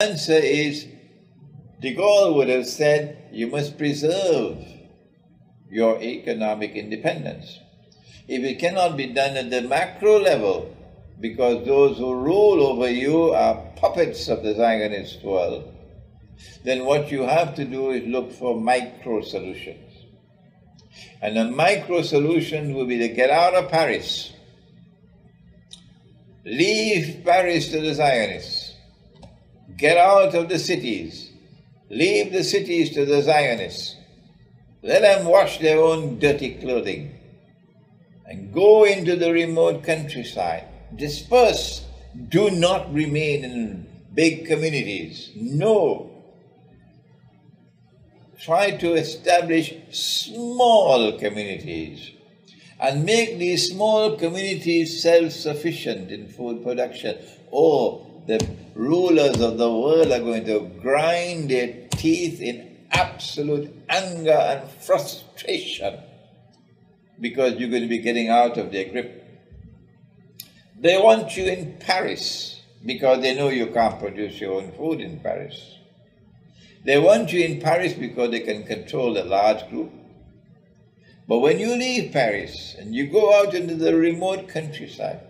answer is, de Gaulle would have said, you must preserve your economic independence. If it cannot be done at the macro level, because those who rule over you are puppets of the Zionist world, then what you have to do is look for micro solutions. And a micro solution will be to get out of Paris. Leave Paris to the Zionists. Get out of the cities. Leave the cities to the Zionists. Let them wash their own dirty clothing. And go into the remote countryside. Disperse. Do not remain in big communities. No. Try to establish small communities and make these small communities self-sufficient in food production. Oh, the rulers of the world are going to grind their teeth in absolute anger and frustration because you're going to be getting out of their grip. They want you in Paris because they know you can't produce your own food in Paris. They want you in Paris because they can control a large group. But when you leave Paris and you go out into the remote countryside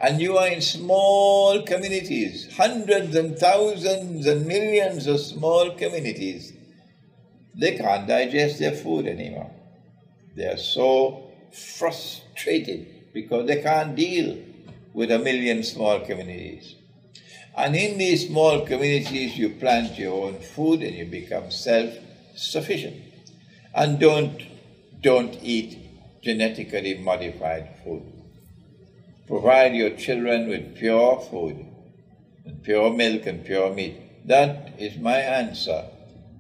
and you are in small communities, hundreds and thousands and millions of small communities, they can't digest their food anymore. They are so frustrated because they can't deal with a million small communities. And in these small communities, you plant your own food and you become self-sufficient. And don't eat genetically modified food. Provide your children with pure food, and pure milk and pure meat. That is my answer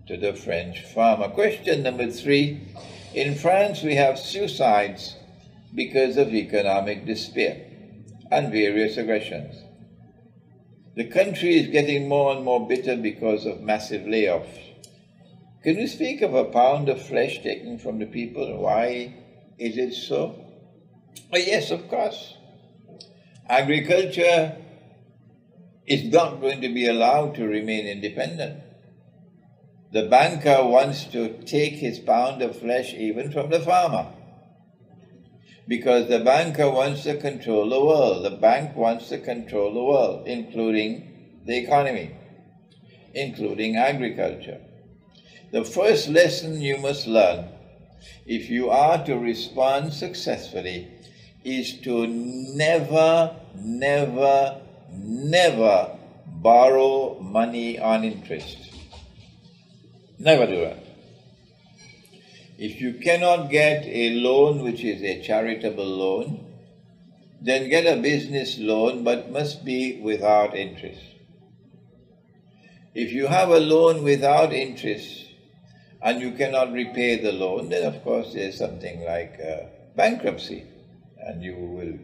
to the French farmer. Question number 3. In France, we have suicides because of economic despair and various aggressions. The country is getting more and more bitter because of massive layoffs. Can you speak of a pound of flesh taken from the people? Why is it so? Oh, yes, of course. Agriculture is not going to be allowed to remain independent. The banker wants to take his pound of flesh even from the farmer, because the banker wants to control the world. The bank wants to control the world, including the economy, including agriculture. The first lesson you must learn, if you are to respond successfully, is to never, never, never borrow money on interest. Never do that. If you cannot get a loan which is a charitable loan, then get a business loan, but must be without interest. If you have a loan without interest and you cannot repay the loan, then of course there's something like bankruptcy, and you will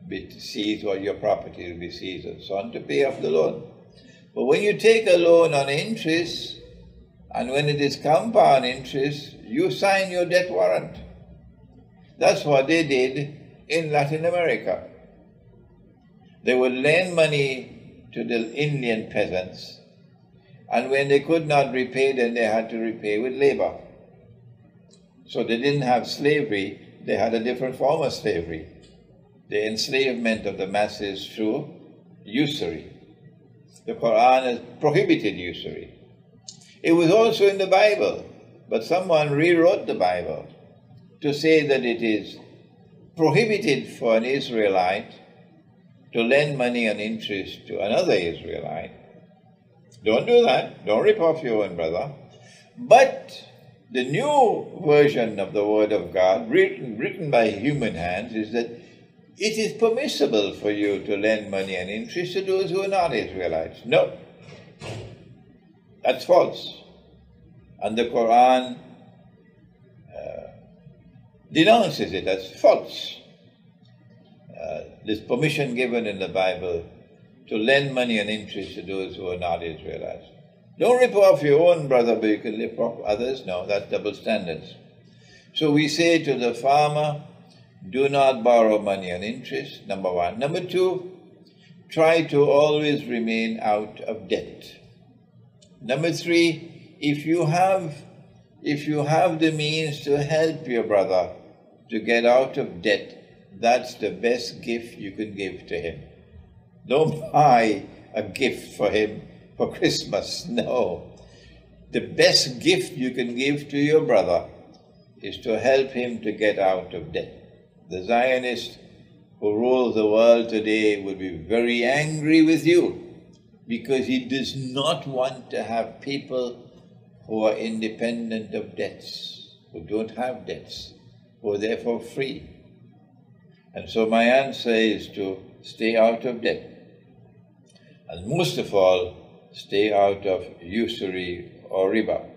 be seized, or your property will be seized and so on, to pay off the loan. But when you take a loan on interest, and when it is compound interest, you sign your debt warrant. That's what they did in Latin America. They would lend money to the Indian peasants, and when they could not repay, then they had to repay with labor. So they didn't have slavery, they had a different form of slavery. The enslavement of the masses through usury. The Quran has prohibited usury. It was also in the Bible, but someone rewrote the Bible to say that it is prohibited for an Israelite to lend money on interest to another Israelite. Don't do that. Don't rip off your own brother. But the new version of the Word of God, written by human hands, is that it is permissible for you to lend money on interest to those who are not Israelites. No. That's false. And the Quran denounces it as false. This permission given in the Bible to lend money on interest to those who are not Israelites. Don't rip off your own brother, but you can rip off others. No, that's double standards. So we say to the farmer, do not borrow money on interest, number one. Number two, try to always remain out of debt. Number three, if you have the means to help your brother to get out of debt, that's the best gift you can give to him. Don't buy a gift for him for Christmas. No. The best gift you can give to your brother is to help him to get out of debt. The Zionist who rules the world today would be very angry with you because he does not want to have people who are independent of debts, who don't have debts, who are therefore free. And so my answer is to stay out of debt. And most of all, stay out of usury or riba.